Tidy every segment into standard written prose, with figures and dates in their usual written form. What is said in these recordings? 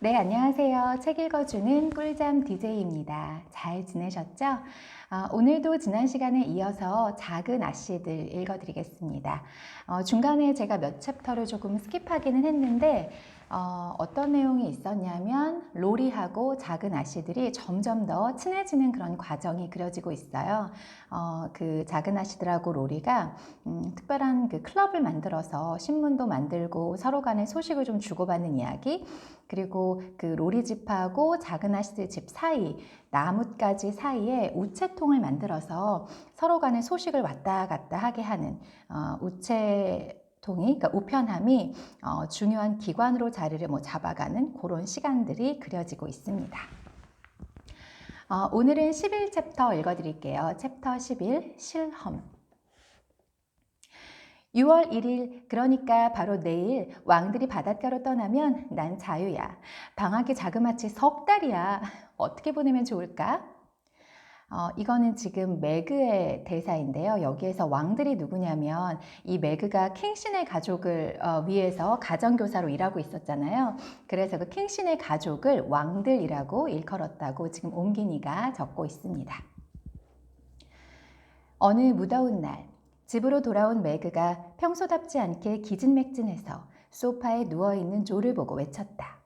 네, 안녕하세요. 책 읽어주는 꿀잠 DJ입니다. 잘 지내셨죠? 오늘도 지난 시간에 이어서 작은 아씨들 읽어드리겠습니다. 중간에 제가 몇 챕터를 조금 스킵하기는 했는데 어떤 내용이 있었냐면 로리하고 작은 아씨들이 점점 더 친해지는 그런 과정이 그려지고 있어요. 그 작은 아씨들하고 로리가 특별한 그 클럽을 만들어서 신문도 만들고 서로 간에 소식을 좀 주고받는 이야기, 그리고 그 로리집하고 작은 아씨들 집 사이, 나뭇가지 사이에 우체통을 만들어서 서로 간에 소식을 왔다 갔다 하게 하는 우체통이, 그러니까 우편함이 중요한 기관으로 자리를 잡아가는 그런 시간들이 그려지고 있습니다. 오늘은 11챕터 읽어드릴게요. 챕터 11, 실험. 6월 1일, 그러니까 바로 내일 왕들이 바닷가로 떠나면 난 자유야. 방학이 자그마치 석 달이야. 어떻게 보내면 좋을까? 이거는 지금 매그의 대사인데요. 여기에서 왕들이 누구냐면 이 매그가 킹신의 가족을 위해서 가정교사로 일하고 있었잖아요. 그래서 그 킹신의 가족을 왕들이라고 일컬었다고 지금 옴기니가 적고 있습니다. 어느 무더운 날, 집으로 돌아온 매그가 평소답지 않게 기진맥진해서 소파에 누워있는 조를 보고 외쳤다.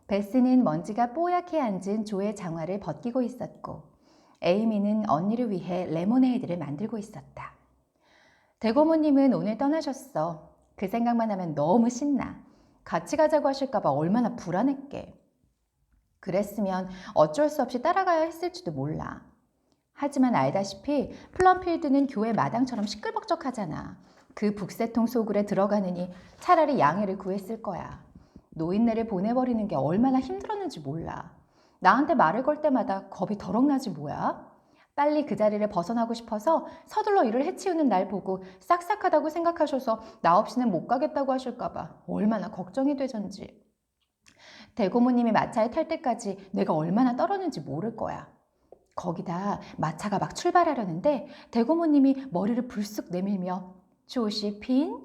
베스는 먼지가 뽀얗게 앉은 조의 장화를 벗기고 있었고 에이미는 언니를 위해 레모네이드를 만들고 있었다. 대고모님은 오늘 떠나셨어. 그 생각만 하면 너무 신나. 같이 가자고 하실까봐 얼마나 불안했게. 그랬으면 어쩔 수 없이 따라가야 했을지도 몰라. 하지만 알다시피 플럼필드는 교회 마당처럼 시끌벅적하잖아. 그 북새통 소굴에 들어가느니 차라리 양해를 구했을 거야. 노인네를 보내버리는 게 얼마나 힘들었는지 몰라. 나한테 말을 걸 때마다 겁이 더럭 나지 뭐야? 빨리 그 자리를 벗어나고 싶어서 서둘러 일을 해치우는 날 보고 싹싹하다고 생각하셔서 나 없이는 못 가겠다고 하실까봐 얼마나 걱정이 되전지. 대고모님이 마차에 탈 때까지 내가 얼마나 떨었는지 모를 거야. 거기다 마차가 막 출발하려는데 대고모님이 머리를 불쑥 내밀며 조시핀?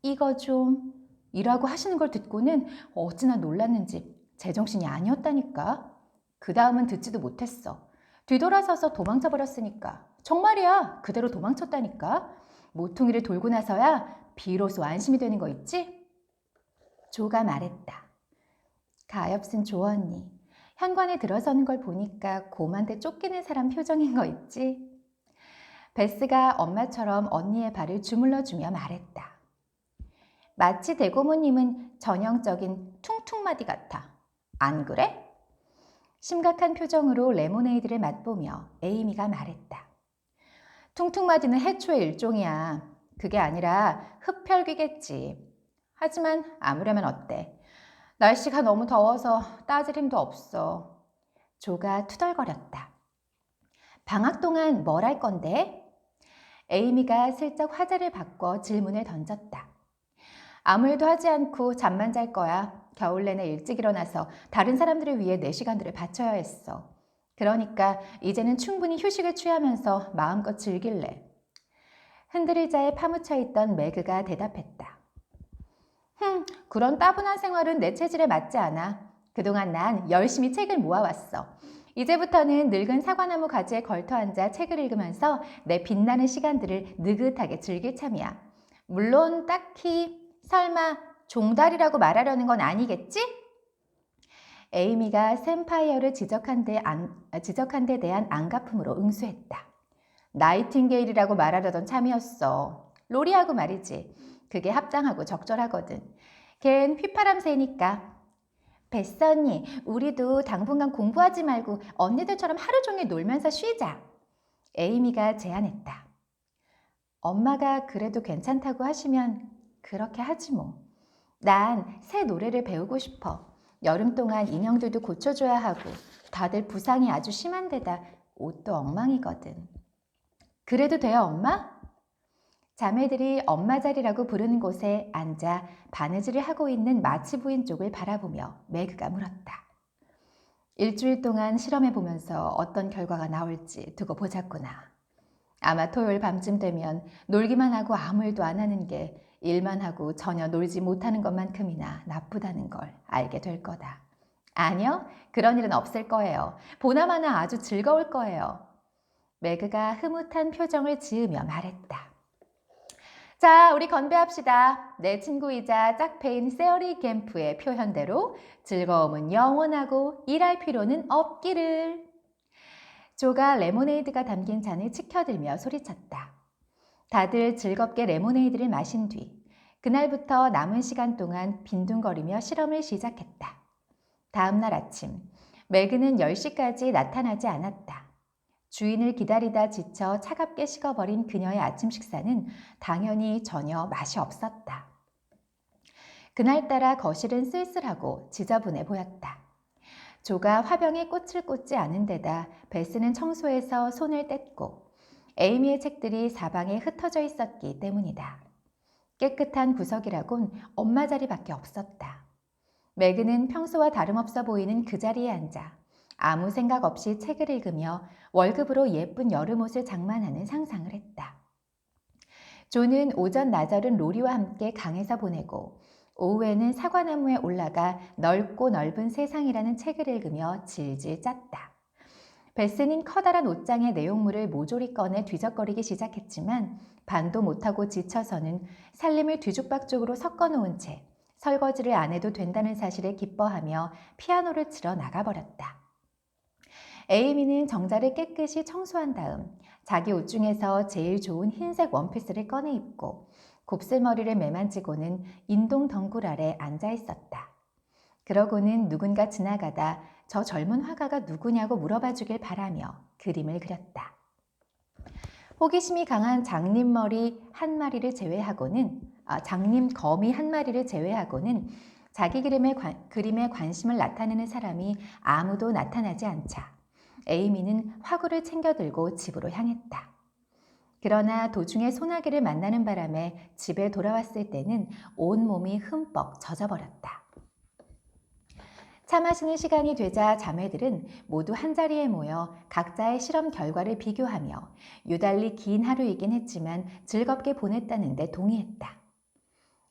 이거 좀 이라고 하시는 걸 듣고는 어찌나 놀랐는지 제정신이 아니었다니까. 그 다음은 듣지도 못했어. 뒤돌아서서 도망쳐 버렸으니까. 정말이야. 그대로 도망쳤다니까. 모퉁이를 돌고 나서야 비로소 안심이 되는 거 있지? 조가 말했다. 가엾은 조 언니. 현관에 들어서는 걸 보니까 곰한테 쫓기는 사람 표정인 거 있지? 베스가 엄마처럼 언니의 발을 주물러주며 말했다. 마치 대고모님은 전형적인 퉁퉁마디 같아. 안 그래? 심각한 표정으로 레모네이드를 맛보며 에이미가 말했다. 퉁퉁마디는 해초의 일종이야. 그게 아니라 흡혈귀겠지. 하지만 아무려면 어때? 날씨가 너무 더워서 따질 힘도 없어. 조가 투덜거렸다. 방학 동안 뭘 할 건데? 에이미가 슬쩍 화제를 바꿔 질문을 던졌다. 아무 일도 하지 않고 잠만 잘 거야. 겨울 내내 일찍 일어나서 다른 사람들을 위해 내 시간들을 바쳐야 했어. 그러니까 이제는 충분히 휴식을 취하면서 마음껏 즐길래. 흔들의자에 파묻혀 있던 매그가 대답했다. 그런 따분한 생활은 내 체질에 맞지 않아. 그동안 난 열심히 책을 모아왔어. 이제부터는 늙은 사과나무 가지에 걸터 앉아 책을 읽으면서 내 빛나는 시간들을 느긋하게 즐길 참이야. 물론 딱히 설마 종달이라고 말하려는 건 아니겠지? 에이미가 샘파이어를 지적한 데 대한 안가품으로 응수했다. 나이팅게일이라고 말하려던 참이었어. 로리하고 말이지. 그게 합당하고 적절하거든. 걘 휘파람 새니까. 베스 언니, 우리도 당분간 공부하지 말고 언니들처럼 하루 종일 놀면서 쉬자. 에이미가 제안했다. 엄마가 그래도 괜찮다고 하시면 그렇게 하지 뭐. 난 새 노래를 배우고 싶어. 여름 동안 인형들도 고쳐줘야 하고 다들 부상이 아주 심한 데다 옷도 엉망이거든. 그래도 돼요, 엄마? 자매들이 엄마 자리라고 부르는 곳에 앉아 바느질을 하고 있는 마치 부인 쪽을 바라보며 매그가 물었다. 일주일 동안 실험해보면서 어떤 결과가 나올지 두고 보자꾸나. 아마 토요일 밤쯤 되면 놀기만 하고 아무 일도 안 하는 게 일만 하고 전혀 놀지 못하는 것만큼이나 나쁘다는 걸 알게 될 거다. 아니요, 그런 일은 없을 거예요. 보나마나 아주 즐거울 거예요. 매그가 흐뭇한 표정을 지으며 말했다. 자, 우리 건배합시다. 내 친구이자 짝패인 세어리 캠프의 표현대로 즐거움은 영원하고 일할 필요는 없기를. 조가 레모네이드가 담긴 잔을 치켜들며 소리쳤다. 다들 즐겁게 레모네이드를 마신 뒤 그날부터 남은 시간 동안 빈둥거리며 실험을 시작했다. 다음 날 아침, 매그는 10시까지 나타나지 않았다. 주인을 기다리다 지쳐 차갑게 식어버린 그녀의 아침 식사는 당연히 전혀 맛이 없었다. 그날따라 거실은 쓸쓸하고 지저분해 보였다. 조가 화병에 꽃을 꽂지 않은 데다 베스는 청소에서 손을 뗐고 에이미의 책들이 사방에 흩어져 있었기 때문이다. 깨끗한 구석이라곤 엄마 자리밖에 없었다. 매그는 평소와 다름없어 보이는 그 자리에 앉아 아무 생각 없이 책을 읽으며 월급으로 예쁜 여름옷을 장만하는 상상을 했다. 조는 오전 나절은 로리와 함께 강에서 보내고 오후에는 사과나무에 올라가 넓고 넓은 세상이라는 책을 읽으며 질질 짰다. 베스는 커다란 옷장의 내용물을 모조리 꺼내 뒤적거리기 시작했지만 반도 못하고 지쳐서는 살림을 뒤죽박죽으로 섞어놓은 채 설거지를 안 해도 된다는 사실에 기뻐하며 피아노를 치러 나가버렸다. 에이미는 정자를 깨끗이 청소한 다음 자기 옷 중에서 제일 좋은 흰색 원피스를 꺼내 입고 곱슬머리를 매만지고는 인동 덩굴 아래 앉아 있었다. 그러고는 누군가 지나가다 저 젊은 화가가 누구냐고 물어봐 주길 바라며 그림을 그렸다. 호기심이 강한 장님거미 한 마리를 제외하고는 자기 그림에 관심을 나타내는 사람이 아무도 나타나지 않자 에이미는 화구를 챙겨 들고 집으로 향했다. 그러나 도중에 소나기를 만나는 바람에 집에 돌아왔을 때는 온몸이 흠뻑 젖어버렸다. 차 마시는 시간이 되자 자매들은 모두 한자리에 모여 각자의 실험 결과를 비교하며 유달리 긴 하루이긴 했지만 즐겁게 보냈다는 데 동의했다.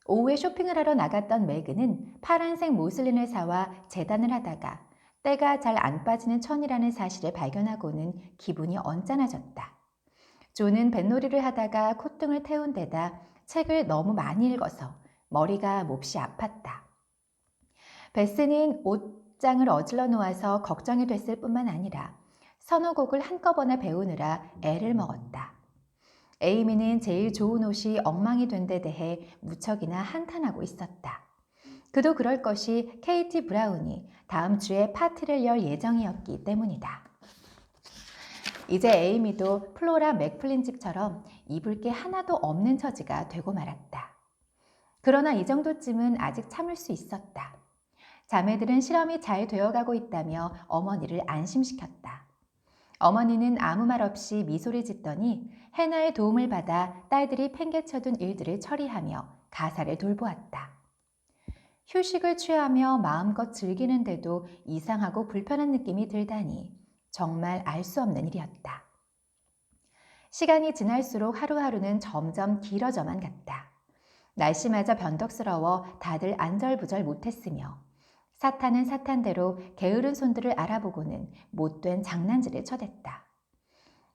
오후에 쇼핑을 하러 나갔던 매그는 파란색 모슬린을 사와 재단을 하다가 때가 잘 안 빠지는 천이라는 사실을 발견하고는 기분이 언짢아졌다. 조는 뱃놀이를 하다가 콧등을 태운 데다 책을 너무 많이 읽어서 머리가 몹시 아팠다. 베스는 옷장을 어질러 놓아서 걱정이 됐을 뿐만 아니라 서너 곡을 한꺼번에 배우느라 애를 먹었다. 에이미는 제일 좋은 옷이 엉망이 된 데 대해 무척이나 한탄하고 있었다. 그도 그럴 것이 케이티 브라운이 다음 주에 파티를 열 예정이었기 때문이다. 이제 에이미도 플로라 맥플린 집처럼 입을 게 하나도 없는 처지가 되고 말았다. 그러나 이 정도쯤은 아직 참을 수 있었다. 자매들은 실험이 잘 되어가고 있다며 어머니를 안심시켰다. 어머니는 아무 말 없이 미소를 짓더니 해나의 도움을 받아 딸들이 팽개쳐둔 일들을 처리하며 가사를 돌보았다. 휴식을 취하며 마음껏 즐기는데도 이상하고 불편한 느낌이 들다니 정말 알 수 없는 일이었다. 시간이 지날수록 하루하루는 점점 길어져만 갔다. 날씨마저 변덕스러워 다들 안절부절 못했으며 사탄은 사탄대로 게으른 손들을 알아보고는 못된 장난질을 쳐댔다.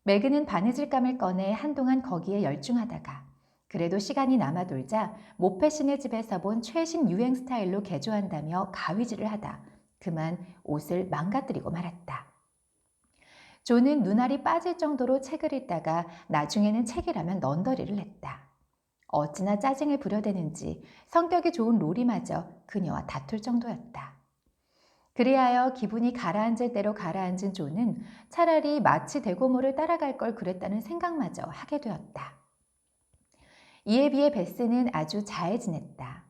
매그는 바느질감을 꺼내 한동안 거기에 열중하다가 그래도 시간이 남아돌자 모패신의 집에서 본 최신 유행 스타일로 개조한다며 가위질을 하다 그만 옷을 망가뜨리고 말았다. 조는 눈알이 빠질 정도로 책을 읽다가 나중에는 책이라면 넌더리를 했다. 어찌나 짜증을 부려대는지 성격이 좋은 로리마저 그녀와 다툴 정도였다. 그리하여 기분이 가라앉을 대로 가라앉은 조는 차라리 마치 대고모를 따라갈 걸 그랬다는 생각마저 하게 되었다. 이에 비해 베스는 아주 잘 지냈다.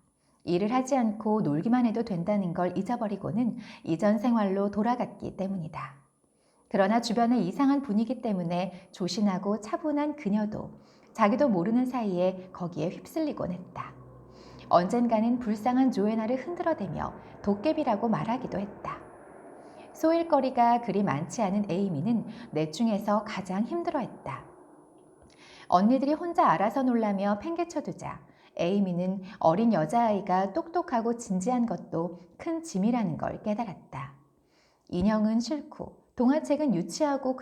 일을 하지 않고 놀기만 해도 된다는 걸 잊어버리고는 이전 생활로 돌아갔기 때문이다. 그러나 주변의 이상한 분위기 때문에 조신하고 차분한 그녀도 자기도 모르는 사이에 거기에 휩쓸리곤 했다. 언젠가는 불쌍한 조애나를 흔들어대며 도깨비라고 말하기도 했다. 소일거리가 그리 많지 않은 에이미는 넷 중에서 가장 힘들어했다. 언니들이 혼자 알아서 놀라며 팽개쳐두자 에이미는 어린 여자아이가 똑똑하고 진지한 것도 큰 짐이라는 걸 깨달았다. 인형은 싫고 동화책은 유치하고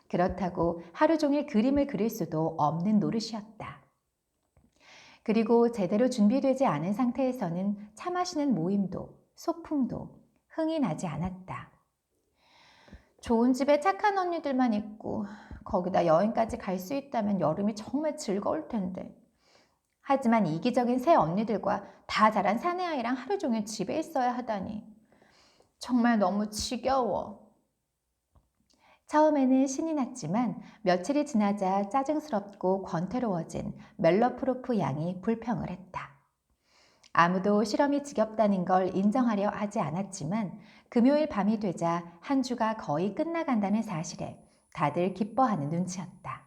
그렇다고 하루 종일 그림을 그릴 수도 없는 노릇이었다. 그리고 제대로 준비되지 않은 상태에서는 차 마시는 모임도 소풍도 흥이 나지 않았다. 좋은 집에 착한 언니들만 있고 거기다 여행까지 갈 수 있다면 여름이 정말 즐거울 텐데. 하지만 이기적인 새 언니들과 다 자란 사내아이랑 하루 종일 집에 있어야 하다니. 정말 너무 지겨워. 처음에는 신이 났지만 며칠이 지나자 짜증스럽고 권태로워진 멜러프로프 양이 불평을 했다. 아무도 실험이 지겹다는 걸 인정하려 하지 않았지만 금요일 밤이 되자 한 주가 거의 끝나간다는 사실에 다들 기뻐하는 눈치였다.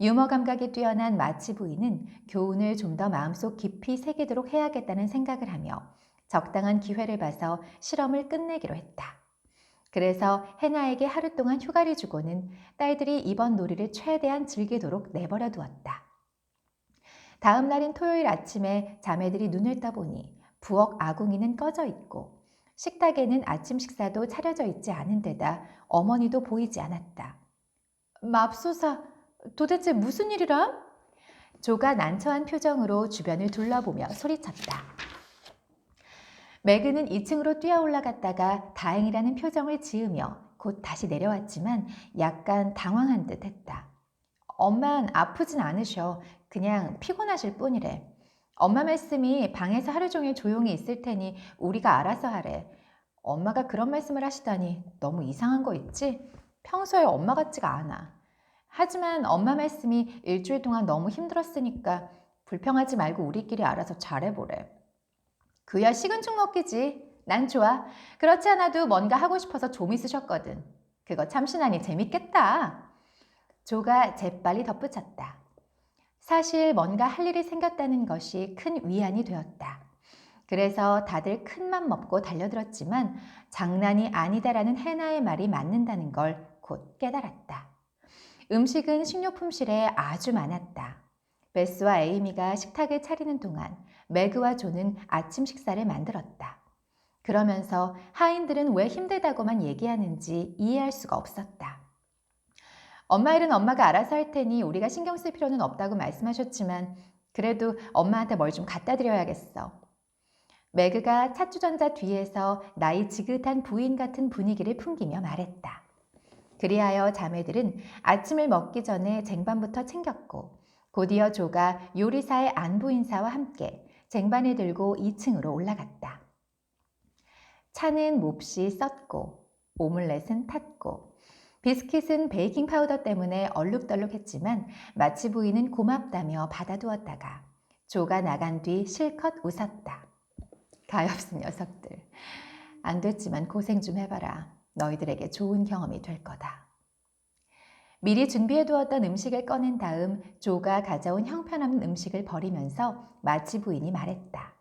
유머 감각이 뛰어난 마치 부인은 교훈을 좀 더 마음속 깊이 새기도록 해야겠다는 생각을 하며 적당한 기회를 봐서 실험을 끝내기로 했다. 그래서 해나에게 하루 동안 휴가를 주고는 딸들이 이번 놀이를 최대한 즐기도록 내버려 두었다. 다음 날인 토요일 아침에 자매들이 눈을 떠보니 부엌 아궁이는 꺼져 있고 식탁에는 아침 식사도 차려져 있지 않은 데다 어머니도 보이지 않았다. 맙소사, 도대체 무슨 일이람? 조가 난처한 표정으로 주변을 둘러보며 소리쳤다. 매그는 2층으로 뛰어 올라갔다가 다행이라는 표정을 지으며 곧 다시 내려왔지만 약간 당황한 듯 했다. 엄만 아프진 않으셔. 그냥 피곤하실 뿐이래. 엄마 말씀이 방에서 하루 종일 조용히 있을 테니 우리가 알아서 하래. 엄마가 그런 말씀을 하시다니 너무 이상한 거 있지? 평소에 엄마 같지가 않아. 하지만 엄마 말씀이 일주일 동안 너무 힘들었으니까 불평하지 말고 우리끼리 알아서 잘해보래. 그야 식은 죽 먹기지. 난 좋아. 그렇지 않아도 뭔가 하고 싶어서 좀 있으셨거든. 그거 참신하니 재밌겠다. 조가 재빨리 덧붙였다. 사실 뭔가 할 일이 생겼다는 것이 큰 위안이 되었다. 그래서 다들 큰맘 먹고 달려들었지만 장난이 아니다라는 해나의 말이 맞는다는 걸 곧 깨달았다. 음식은 식료품실에 아주 많았다. 베스와 에이미가 식탁을 차리는 동안 매그와 조는 아침 식사를 만들었다. 그러면서 하인들은 왜 힘들다고만 얘기하는지 이해할 수가 없었다. 엄마 일은 엄마가 알아서 할 테니 우리가 신경 쓸 필요는 없다고 말씀하셨지만 그래도 엄마한테 뭘 좀 갖다 드려야겠어. 매그가 찻주전자 뒤에서 나이 지긋한 부인 같은 분위기를 풍기며 말했다. 그리하여 자매들은 아침을 먹기 전에 쟁반부터 챙겼고 곧이어 조가 요리사의 안부인사와 함께 쟁반을 들고 2층으로 올라갔다. 차는 몹시 썼고 오믈렛은 탔고 비스킷은 베이킹 파우더 때문에 얼룩덜룩했지만 마치 부인은 고맙다며 받아두었다가 조가 나간 뒤 실컷 웃었다. 가엾은 녀석들. 안 됐지만 고생 좀 해봐라. 너희들에게 좋은 경험이 될 거다. 미리 준비해두었던 음식을 꺼낸 다음 조가 가져온 형편없는 음식을 버리면서 마치 부인이 말했다.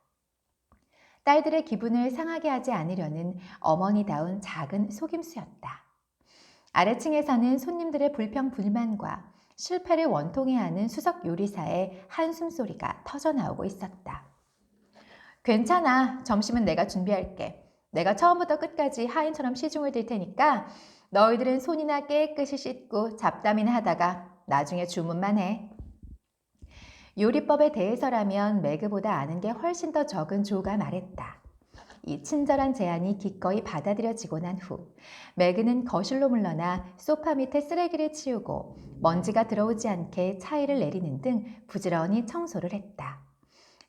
딸들의 기분을 상하게 하지 않으려는 어머니다운 작은 속임수였다. 아래층에서는 손님들의 불평불만과 실패를 원통해 하는 수석 요리사의 한숨소리가 터져나오고 있었다. 괜찮아. 점심은 내가 준비할게. 내가 처음부터 끝까지 하인처럼 시중을 들 테니까 너희들은 손이나 깨끗이 씻고 잡담이나 하다가 나중에 주문만 해. 요리법에 대해서라면 매그보다 아는 게 훨씬 더 적은 조가 말했다. 이 친절한 제안이 기꺼이 받아들여지고 난 후 매그는 거실로 물러나 소파 밑에 쓰레기를 치우고 먼지가 들어오지 않게 차이를 내리는 등 부지런히 청소를 했다.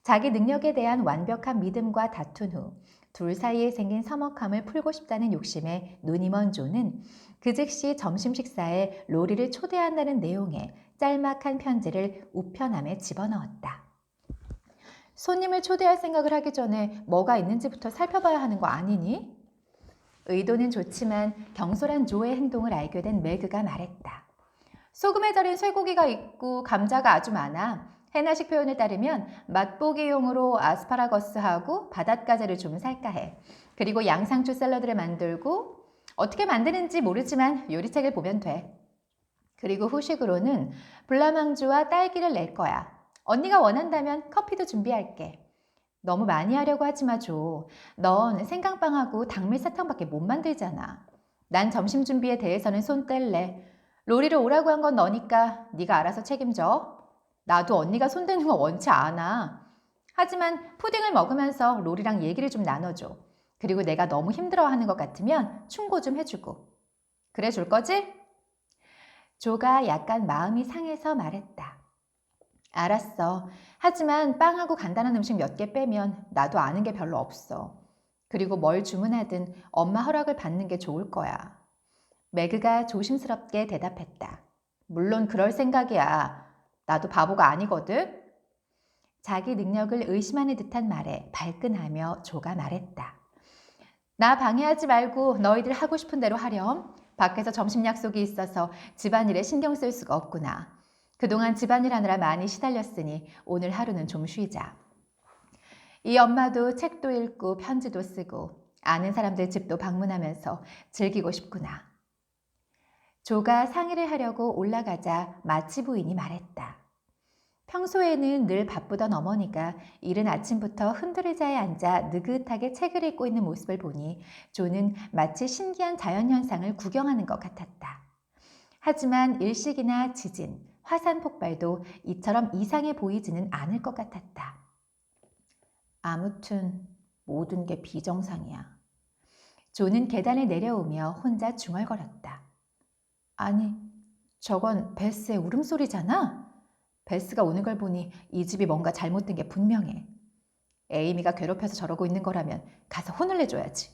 자기 능력에 대한 완벽한 믿음과 다툰 후 둘 사이에 생긴 서먹함을 풀고 싶다는 욕심에 눈이 먼 조는 그 즉시 점심 식사에 로리를 초대한다는 내용의 짤막한 편지를 우편함에 집어넣었다. 손님을 초대할 생각을 하기 전에 뭐가 있는지부터 살펴봐야 하는 거 아니니? 의도는 좋지만 경솔한 조의 행동을 알게 된 매그가 말했다. 소금에 절인 쇠고기가 있고 감자가 아주 많아. 해나식 표현을 따르면 맛보기용으로 아스파라거스하고 바닷가재를 좀 살까 해. 그리고 양상추 샐러드를 만들고 어떻게 만드는지 모르지만 요리책을 보면 돼. 그리고 후식으로는 블라망주와 딸기를 낼 거야. 언니가 원한다면 커피도 준비할게. 너무 많이 하려고 하지 마, 조. 넌 생강빵하고 당밀사탕밖에 못 만들잖아. 난 점심 준비에 대해서는 손 뗄래. 로리를 오라고 한 건 너니까 네가 알아서 책임져. 나도 언니가 손대는 거 원치 않아. 하지만 푸딩을 먹으면서 로리랑 얘기를 좀 나눠줘. 그리고 내가 너무 힘들어하는 것 같으면 충고 좀 해주고. 그래 줄 거지? 조가 약간 마음이 상해서 말했다. 알았어. 하지만 빵하고 간단한 음식 몇 개 빼면 나도 아는 게 별로 없어. 그리고 뭘 주문하든 엄마 허락을 받는 게 좋을 거야. 매그가 조심스럽게 대답했다. 물론 그럴 생각이야. 나도 바보가 아니거든. 자기 능력을 의심하는 듯한 말에 발끈하며 조가 말했다. 나 방해하지 말고 너희들 하고 싶은 대로 하렴. 밖에서 점심 약속이 있어서 집안일에 신경 쓸 수가 없구나. 그동안 집안일 하느라 많이 시달렸으니 오늘 하루는 좀 쉬자. 이 엄마도 책도 읽고 편지도 쓰고 아는 사람들 집도 방문하면서 즐기고 싶구나. 조가 상의를 하려고 올라가자 마치 부인이 말했다. 평소에는 늘 바쁘던 어머니가 이른 아침부터 흔들의자에 앉아 느긋하게 책을 읽고 있는 모습을 보니 조는 마치 신기한 자연현상을 구경하는 것 같았다. 하지만 일식이나 지진, 화산 폭발도 이처럼 이상해 보이지는 않을 것 같았다. 아무튼 모든 게 비정상이야. 조는 계단을 내려오며 혼자 중얼거렸다. 아니, 저건 베스의 울음소리잖아? 베스가 오는 걸 보니 이 집이 뭔가 잘못된 게 분명해. 에이미가 괴롭혀서 저러고 있는 거라면 가서 혼을 내줘야지.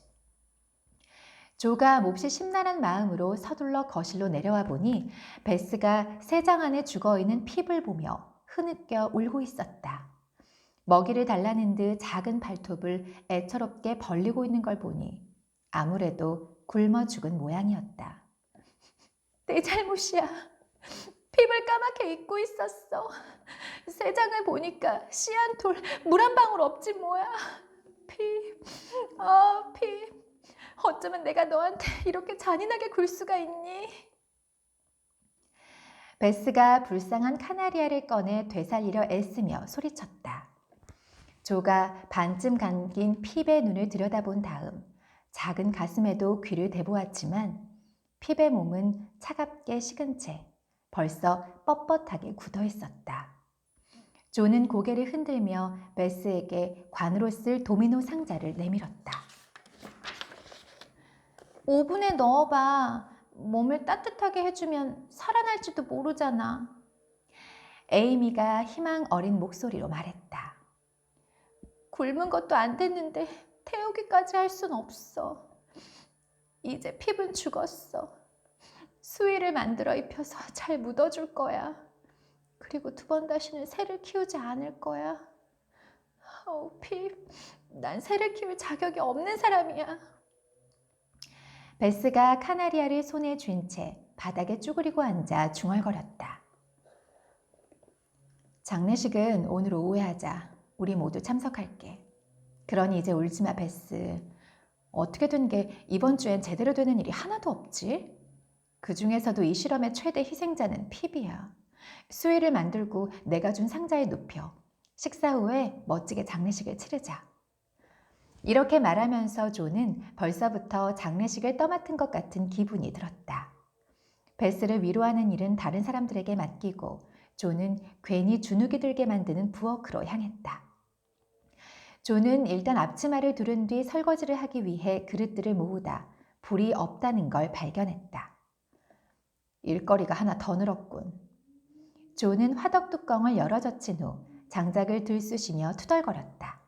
조가 몹시 심란한 마음으로 서둘러 거실로 내려와 보니 베스가 새장 안에 죽어있는 핍을 보며 흐느껴 울고 있었다. 먹이를 달라는 듯 작은 발톱을 애처롭게 벌리고 있는 걸 보니 아무래도 굶어 죽은 모양이었다. 내 잘못이야. 핍을 까맣게 잊고 있었어. 새장을 보니까 씨 한 톨, 물 한 방울 없지 뭐야. 핍, 핍. 어쩌면 내가 너한테 이렇게 잔인하게 굴 수가 있니? 베스가 불쌍한 카나리아를 꺼내 되살리려 애쓰며 소리쳤다. 조가 반쯤 감긴 핍의 눈을 들여다본 다음 작은 가슴에도 귀를 대보았지만 핍의 몸은 차갑게 식은 채 벌써 뻣뻣하게 굳어 있었다. 조는 고개를 흔들며 베스에게 관으로 쓸 도미노 상자를 내밀었다. 오븐에 넣어봐. 몸을 따뜻하게 해주면 살아날지도 모르잖아. 에이미가 희망 어린 목소리로 말했다. 굶은 것도 안 됐는데 태우기까지 할 순 없어. 이제 핍은 죽었어. 수의를 만들어 입혀서 잘 묻어줄 거야. 그리고 두 번 다시는 새를 키우지 않을 거야. 핍, 난 새를 키울 자격이 없는 사람이야. 베스가 카나리아를 손에 쥔 채 바닥에 쭈그리고 앉아 중얼거렸다. 장례식은 오늘 오후에 하자. 우리 모두 참석할게. 그러니 이제 울지 마, 베스. 어떻게 된 게 이번 주엔 제대로 되는 일이 하나도 없지? 그 중에서도 이 실험의 최대 희생자는 핍이야. 수의를 만들고 내가 준 상자에 눕혀. 식사 후에 멋지게 장례식을 치르자. 이렇게 말하면서 조는 벌써부터 장례식을 떠맡은 것 같은 기분이 들었다. 베스를 위로하는 일은 다른 사람들에게 맡기고 조는 괜히 주눅이 들게 만드는 부엌으로 향했다. 조는 일단 앞치마를 두른 뒤 설거지를 하기 위해 그릇들을 모으다 불이 없다는 걸 발견했다. 일거리가 하나 더 늘었군. 조는 화덕 뚜껑을 열어젖힌 후 장작을 들쑤시며 투덜거렸다.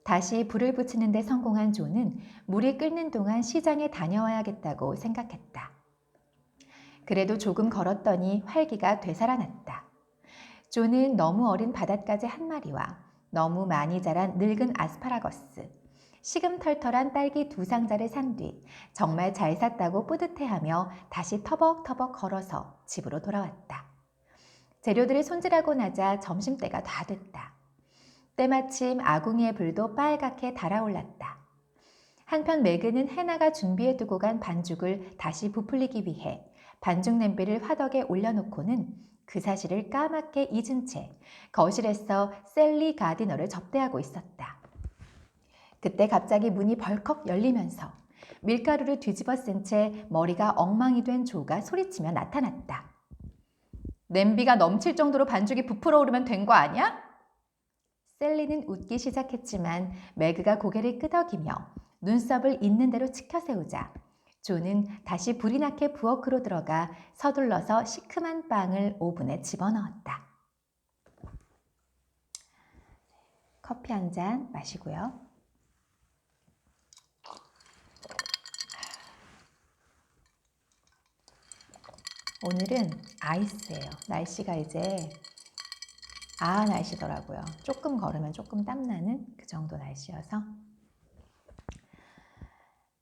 다시 불을 붙이는 데 성공한 조는 물이 끓는 동안 시장에 다녀와야겠다고 생각했다. 그래도 조금 걸었더니 활기가 되살아났다. 조는 너무 어린 바닷가재 한 마리와 너무 많이 자란 늙은 아스파라거스, 시금털털한 딸기 두 상자를 산 뒤 정말 잘 샀다고 뿌듯해하며 다시 터벅터벅 걸어서 집으로 돌아왔다. 재료들을 손질하고 나자 점심때가 다 됐다. 때마침 아궁이의 불도 빨갛게 달아올랐다. 한편 매그는 해나가 준비해두고 간 반죽을 다시 부풀리기 위해 반죽 냄비를 화덕에 올려놓고는 그 사실을 까맣게 잊은 채 거실에서 셀리 가디너를 접대하고 있었다. 그때 갑자기 문이 벌컥 열리면서 밀가루를 뒤집어 쓴 채 머리가 엉망이 된 조가 소리치며 나타났다. 냄비가 넘칠 정도로 반죽이 부풀어 오르면 된 거 아니야? 셀리는 웃기 시작했지만 매그가 고개를 끄덕이며 눈썹을 있는 대로 치켜세우자 조는 다시 불이 나게 부엌으로 들어가 서둘러서 시큼한 빵을 오븐에 집어넣었다. 커피 한 잔 마시고요. 오늘은 아이스예요. 날씨가 이제 날씨더라고요. 조금 걸으면 조금 땀나는 그 정도 날씨여서.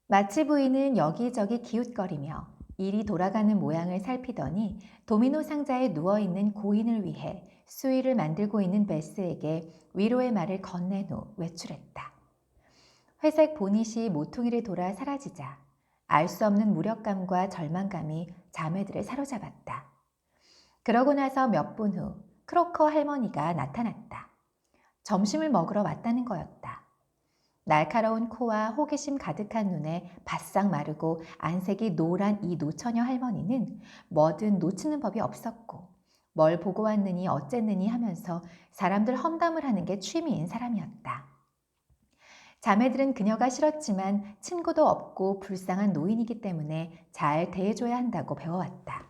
마치 부인은 여기저기 기웃거리며 일이 돌아가는 모양을 살피더니 도미노 상자에 누워있는 고인을 위해 수위를 만들고 있는 베스에게 위로의 말을 건넨 후 외출했다. 회색 보닛이 모퉁이를 돌아 사라지자 알 수 없는 무력감과 절망감이 자매들을 사로잡았다. 그러고 나서 몇 분 후 크로커 할머니가 나타났다. 점심을 먹으러 왔다는 거였다. 날카로운 코와 호기심 가득한 눈에 바싹 마르고 안색이 노란 이 노처녀 할머니는 뭐든 놓치는 법이 없었고 뭘 보고 왔느니 어쨌느니 하면서 사람들 험담을 하는 게 취미인 사람이었다. 자매들은 그녀가 싫었지만 친구도 없고 불쌍한 노인이기 때문에 잘 대해줘야 한다고 배워왔다.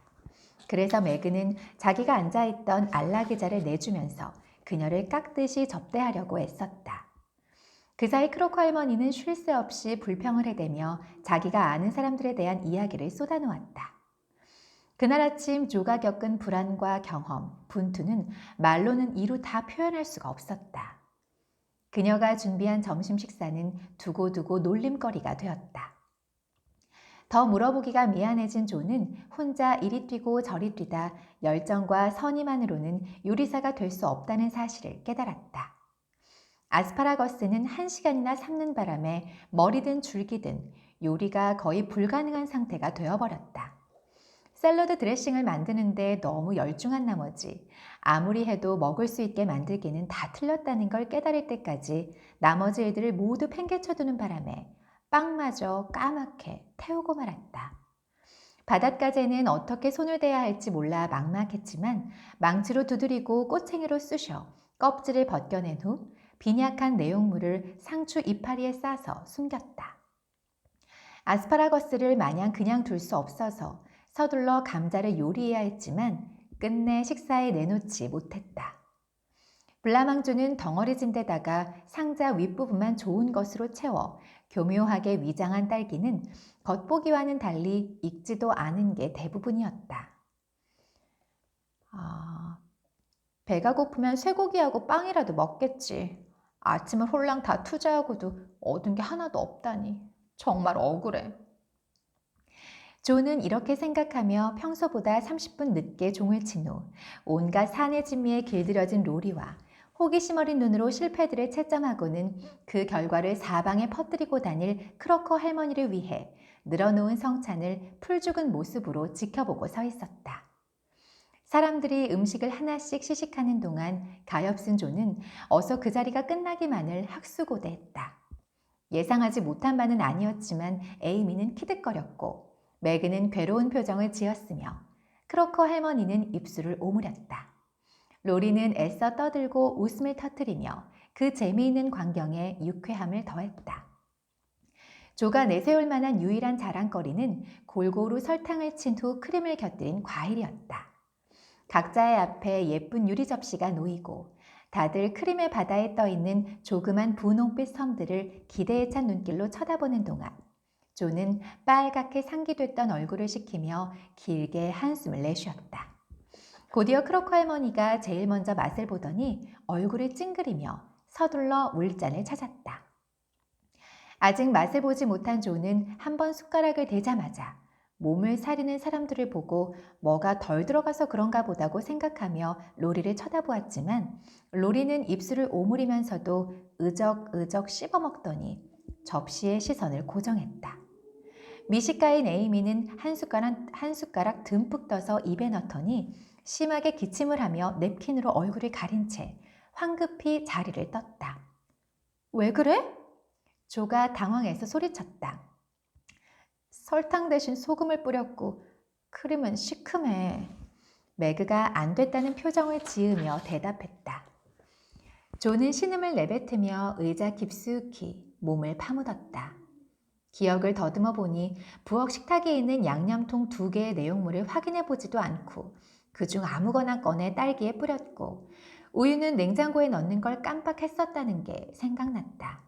그래서 매그는 자기가 앉아있던 안락의자를 내주면서 그녀를 깍듯이 접대하려고 애썼다. 그 사이 크로커 할머니는 쉴 새 없이 불평을 해대며 자기가 아는 사람들에 대한 이야기를 쏟아놓았다. 그날 아침 조가 겪은 불안과 경험, 분투는 말로는 이루 다 표현할 수가 없었다. 그녀가 준비한 점심 식사는 두고두고 놀림거리가 되었다. 더 물어보기가 미안해진 조는 혼자 이리 뛰고 저리 뛰다 열정과 선의만으로는 요리사가 될 수 없다는 사실을 깨달았다. 아스파라거스는 1시간이나 삶는 바람에 머리든 줄기든 요리가 거의 불가능한 상태가 되어버렸다. 샐러드 드레싱을 만드는데 너무 열중한 나머지 아무리 해도 먹을 수 있게 만들기는 다 틀렸다는 걸 깨달을 때까지 나머지 일들을 모두 팽개쳐두는 바람에 빵마저 까맣게 태우고 말았다. 바닷가재는 어떻게 손을 대야 할지 몰라 막막했지만 망치로 두드리고 꼬챙이로 쑤셔 껍질을 벗겨낸 후 빈약한 내용물을 상추 이파리에 싸서 숨겼다. 아스파라거스를 마냥 그냥 둘 수 없어서 서둘러 감자를 요리해야 했지만 끝내 식사에 내놓지 못했다. 블라망조는 덩어리진 데다가 상자 윗부분만 좋은 것으로 채워 교묘하게 위장한 딸기는 겉보기와는 달리 익지도 않은 게 대부분이었다. 배가 고프면 쇠고기하고 빵이라도 먹겠지. 아침을 홀랑 다 투자하고도 얻은 게 하나도 없다니. 정말 억울해. 조는 이렇게 생각하며 평소보다 30분 늦게 종을 친 후 온갖 사내 진미에 길들여진 로리와 호기심 어린 눈으로 실패들을 채점하고는 그 결과를 사방에 퍼뜨리고 다닐 크로커 할머니를 위해 늘어놓은 성찬을 풀죽은 모습으로 지켜보고 서 있었다. 사람들이 음식을 하나씩 시식하는 동안 가엾은 조는 어서 그 자리가 끝나기만을 학수고대했다. 예상하지 못한 바는 아니었지만 에이미는 키득거렸고 매그는 괴로운 표정을 지었으며 크로커 할머니는 입술을 오므렸다. 로리는 애써 떠들고 웃음을 터뜨리며 그 재미있는 광경에 유쾌함을 더했다. 조가 내세울 만한 유일한 자랑거리는 골고루 설탕을 친 후 크림을 곁들인 과일이었다. 각자의 앞에 예쁜 유리 접시가 놓이고 다들 크림의 바다에 떠있는 조그만 분홍빛 섬들을 기대에 찬 눈길로 쳐다보는 동안 조는 빨갛게 상기됐던 얼굴을 식히며 길게 한숨을 내쉬었다. 곧이어 크로커 할머니가 제일 먼저 맛을 보더니 얼굴을 찡그리며 서둘러 물잔을 찾았다. 아직 맛을 보지 못한 조는 한 번 숟가락을 대자마자 몸을 사리는 사람들을 보고 뭐가 덜 들어가서 그런가 보다고 생각하며 로리를 쳐다보았지만 로리는 입술을 오므리면서도 으적으적 씹어먹더니 접시에 시선을 고정했다. 미식가인 에이미는 한 숟가락 듬뿍 떠서 입에 넣더니 심하게 기침을 하며 냅킨으로 얼굴을 가린 채 황급히 자리를 떴다. 왜 그래? 조가 당황해서 소리쳤다. 설탕 대신 소금을 뿌렸고 크림은 시큼해. 매그가 안 됐다는 표정을 지으며 대답했다. 조는 신음을 내뱉으며 의자 깊숙이 몸을 파묻었다. 기억을 더듬어 보니 부엌 식탁에 있는 양념통 2개의 내용물을 확인해 보지도 않고 그중 아무거나 꺼내 딸기에 뿌렸고 우유는 냉장고에 넣는 걸 깜빡했었다는 게 생각났다.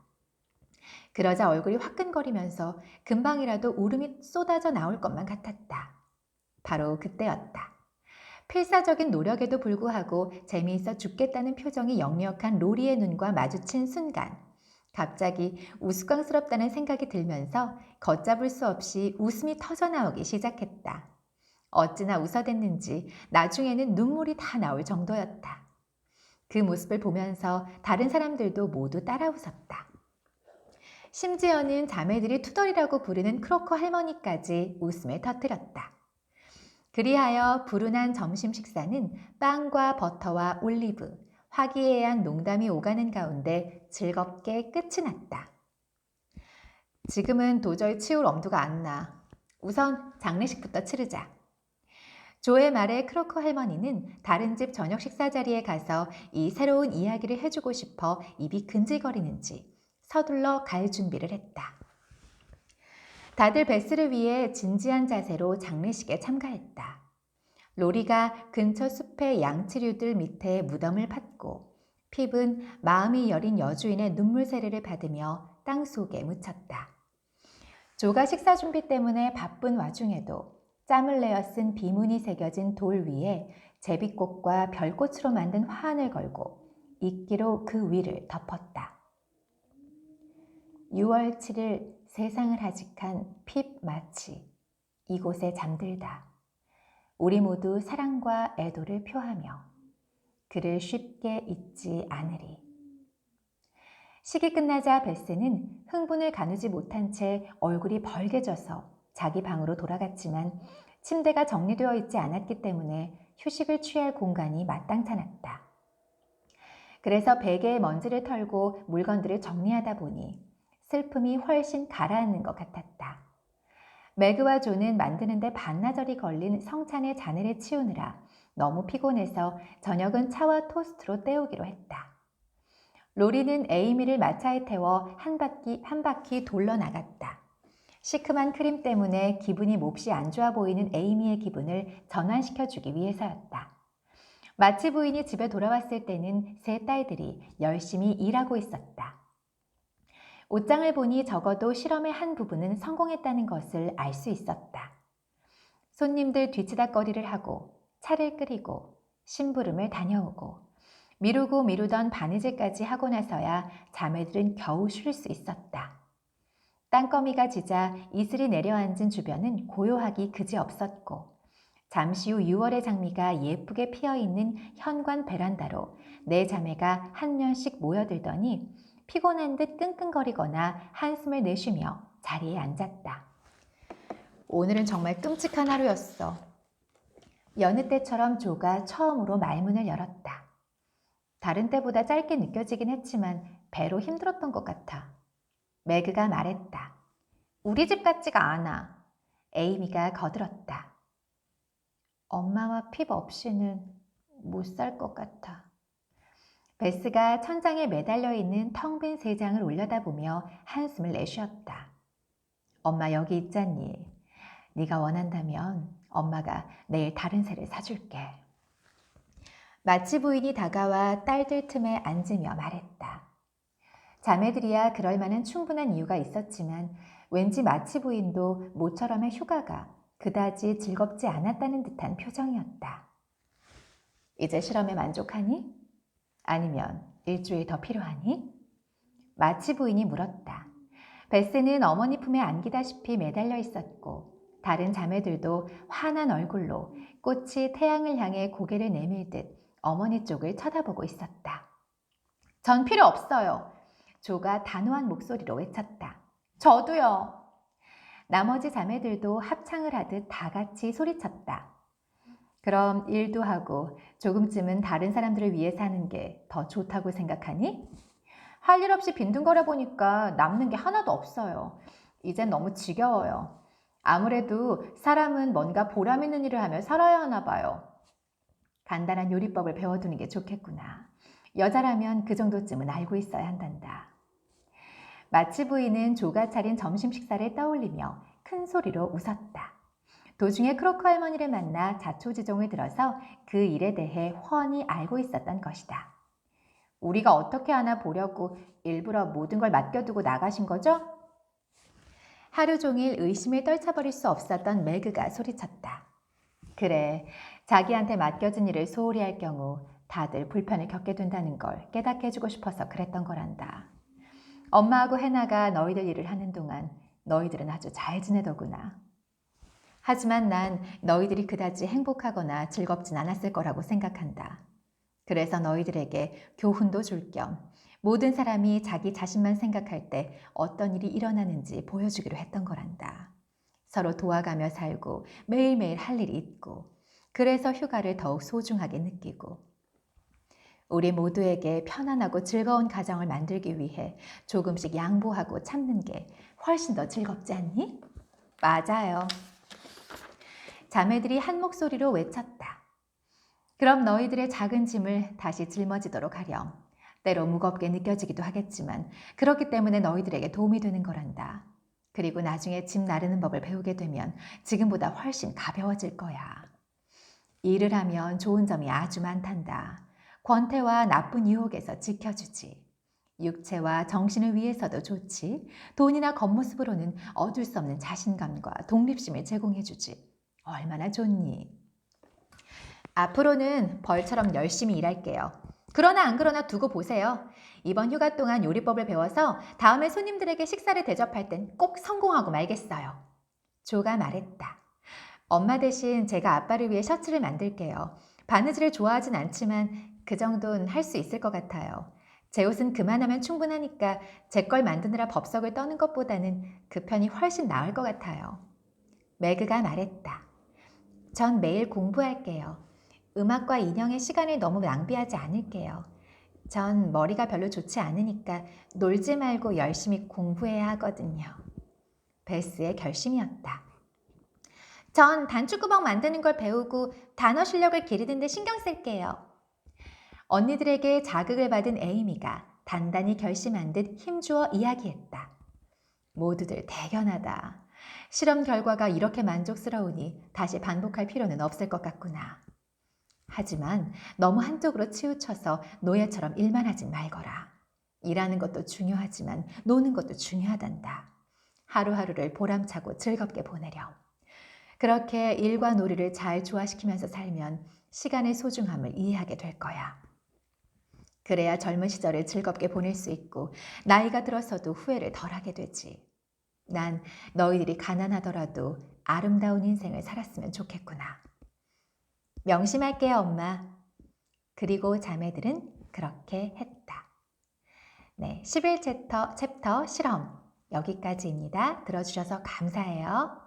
그러자 얼굴이 화끈거리면서 금방이라도 울음이 쏟아져 나올 것만 같았다. 바로 그때였다. 필사적인 노력에도 불구하고 재미있어 죽겠다는 표정이 역력한 로리의 눈과 마주친 순간 갑자기 우스꽝스럽다는 생각이 들면서 걷잡을 수 없이 웃음이 터져나오기 시작했다. 어찌나 웃어댔는지 나중에는 눈물이 다 나올 정도였다. 그 모습을 보면서 다른 사람들도 모두 따라 웃었다. 심지어는 자매들이 투덜이라고 부르는 크로커 할머니까지 웃음을 터뜨렸다. 그리하여 불운한 점심 식사는 빵과 버터와 올리브, 화기애애한 농담이 오가는 가운데 즐겁게 끝이 났다. 지금은 도저히 치울 엄두가 안 나. 우선 장례식부터 치르자. 조의 말에 크로커 할머니는 다른 집 저녁 식사 자리에 가서 이 새로운 이야기를 해주고 싶어 입이 근질거리는지 서둘러 갈 준비를 했다. 다들 베스를 위해 진지한 자세로 장례식에 참가했다. 로리가 근처 숲의 양치류들 밑에 무덤을 팠고 핍은 마음이 여린 여주인의 눈물 세례를 받으며 땅 속에 묻혔다. 조가 식사 준비 때문에 바쁜 와중에도 짬을 내어 쓴 비문이 새겨진 돌 위에 제비꽃과 별꽃으로 만든 화환을 걸고 이끼로 그 위를 덮었다. 6월 7일 세상을 하직한 핍 마치 이곳에 잠들다. 우리 모두 사랑과 애도를 표하며 그를 쉽게 잊지 않으리. 식이 끝나자 베스는 흥분을 가누지 못한 채 얼굴이 벌개져서 자기 방으로 돌아갔지만 침대가 정리되어 있지 않았기 때문에 휴식을 취할 공간이 마땅찮았다. 그래서 베개에 먼지를 털고 물건들을 정리하다 보니 슬픔이 훨씬 가라앉는 것 같았다. 매그와 조는 만드는데 반나절이 걸린 성찬의 잔해를 치우느라 너무 피곤해서 저녁은 차와 토스트로 때우기로 했다. 로리는 에이미를 마차에 태워 한 바퀴 돌러 나갔다. 시큼한 크림 때문에 기분이 몹시 안 좋아 보이는 에이미의 기분을 전환시켜주기 위해서였다. 마치 부인이 집에 돌아왔을 때는 세 딸들이 열심히 일하고 있었다. 옷장을 보니 적어도 실험의 한 부분은 성공했다는 것을 알 수 있었다. 손님들 뒤치다꺼리를 하고 차를 끓이고 심부름을 다녀오고 미루고 미루던 바느질까지 하고 나서야 자매들은 겨우 쉴 수 있었다. 땅거미가 지자 이슬이 내려앉은 주변은 고요하기 그지없었고 잠시 후 6월의 장미가 예쁘게 피어있는 현관 베란다로 네 자매가 한 명씩 모여들더니 피곤한 듯 끙끙거리거나 한숨을 내쉬며 자리에 앉았다. 오늘은 정말 끔찍한 하루였어. 여느 때처럼 조가 처음으로 말문을 열었다. 다른 때보다 짧게 느껴지긴 했지만 배로 힘들었던 것 같아. 매그가 말했다. 우리 집 같지가 않아. 에이미가 거들었다. 엄마와 핍 없이는 못 살 것 같아. 베스가 천장에 매달려 있는 텅 빈 세 장을 올려다보며 한숨을 내쉬었다. 엄마 여기 있잖니. 네가 원한다면 엄마가 내일 다른 새를 사줄게. 마치 부인이 다가와 딸들 틈에 앉으며 말했다. 자매들이야 그럴 만한 충분한 이유가 있었지만 왠지 마치 부인도 모처럼의 휴가가 그다지 즐겁지 않았다는 듯한 표정이었다. 이제 실험에 만족하니? 아니면 일주일 더 필요하니? 마치 부인이 물었다. 베스는 어머니 품에 안기다시피 매달려 있었고 다른 자매들도 환한 얼굴로 꽃이 태양을 향해 고개를 내밀듯 어머니 쪽을 쳐다보고 있었다. 전 필요 없어요. 조가 단호한 목소리로 외쳤다. 저도요. 나머지 자매들도 합창을 하듯 다 같이 소리쳤다. 그럼 일도 하고 조금쯤은 다른 사람들을 위해 사는 게 더 좋다고 생각하니? 할 일 없이 빈둥거려 보니까 남는 게 하나도 없어요. 이젠 너무 지겨워요. 아무래도 사람은 뭔가 보람 있는 일을 하며 살아야 하나 봐요. 간단한 요리법을 배워두는 게 좋겠구나. 여자라면 그 정도쯤은 알고 있어야 한단다. 마치 부인은 조가 차린 점심 식사를 떠올리며 큰 소리로 웃었다. 도중에 크로커 할머니를 만나 자초지종을 들어서 그 일에 대해 훤히 알고 있었던 것이다. 우리가 어떻게 하나 보려고 일부러 모든 걸 맡겨두고 나가신 거죠? 하루 종일 의심을 떨쳐버릴 수 없었던 매그가 소리쳤다. 그래, 자기한테 맡겨진 일을 소홀히 할 경우 다들 불편을 겪게 된다는 걸 깨닫게 해주고 싶어서 그랬던 거란다. 엄마하고 해나가 너희들 일을 하는 동안 너희들은 아주 잘 지내더구나. 하지만 난 너희들이 그다지 행복하거나 즐겁진 않았을 거라고 생각한다. 그래서 너희들에게 교훈도 줄 겸 모든 사람이 자기 자신만 생각할 때 어떤 일이 일어나는지 보여주기로 했던 거란다. 서로 도와가며 살고 매일매일 할 일이 있고 그래서 휴가를 더욱 소중하게 느끼고 우리 모두에게 편안하고 즐거운 가정을 만들기 위해 조금씩 양보하고 참는 게 훨씬 더 즐겁지 않니? 맞아요. 자매들이 한 목소리로 외쳤다. 그럼 너희들의 작은 짐을 다시 짊어지도록 하렴. 때로 무겁게 느껴지기도 하겠지만 그렇기 때문에 너희들에게 도움이 되는 거란다. 그리고 나중에 짐 나르는 법을 배우게 되면 지금보다 훨씬 가벼워질 거야. 일을 하면 좋은 점이 아주 많단다. 권태와 나쁜 유혹에서 지켜주지. 육체와 정신을 위해서도 좋지. 돈이나 겉모습으로는 얻을 수 없는 자신감과 독립심을 제공해주지. 얼마나 좋니? 앞으로는 벌처럼 열심히 일할게요. 그러나 안 그러나 두고 보세요. 이번 휴가 동안 요리법을 배워서 다음에 손님들에게 식사를 대접할 땐 꼭 성공하고 말겠어요. 조가 말했다. 엄마 대신 제가 아빠를 위해 셔츠를 만들게요. 바느질을 좋아하진 않지만 그 정도는 할 수 있을 것 같아요. 제 옷은 그만하면 충분하니까 제 걸 만드느라 법석을 떠는 것보다는 그 편이 훨씬 나을 것 같아요. 매그가 말했다. 전 매일 공부할게요. 음악과 인형의 시간을 너무 낭비하지 않을게요. 전 머리가 별로 좋지 않으니까 놀지 말고 열심히 공부해야 하거든요. 베스의 결심이었다. 전 단추구멍 만드는 걸 배우고 단어 실력을 기르는 데 신경 쓸게요. 언니들에게 자극을 받은 에이미가 단단히 결심한 듯 힘주어 이야기했다. 모두들 대견하다. 실험 결과가 이렇게 만족스러우니 다시 반복할 필요는 없을 것 같구나. 하지만 너무 한쪽으로 치우쳐서 노예처럼 일만 하진 말거라. 일하는 것도 중요하지만 노는 것도 중요하단다. 하루하루를 보람차고 즐겁게 보내렴. 그렇게 일과 놀이를 잘 조화시키면서 살면 시간의 소중함을 이해하게 될 거야. 그래야 젊은 시절을 즐겁게 보낼 수 있고 나이가 들어서도 후회를 덜하게 되지. 난 너희들이 가난하더라도 아름다운 인생을 살았으면 좋겠구나. 명심할게요, 엄마. 그리고 자매들은 그렇게 했다. 네, 11챕터 실험 여기까지입니다. 들어주셔서 감사해요.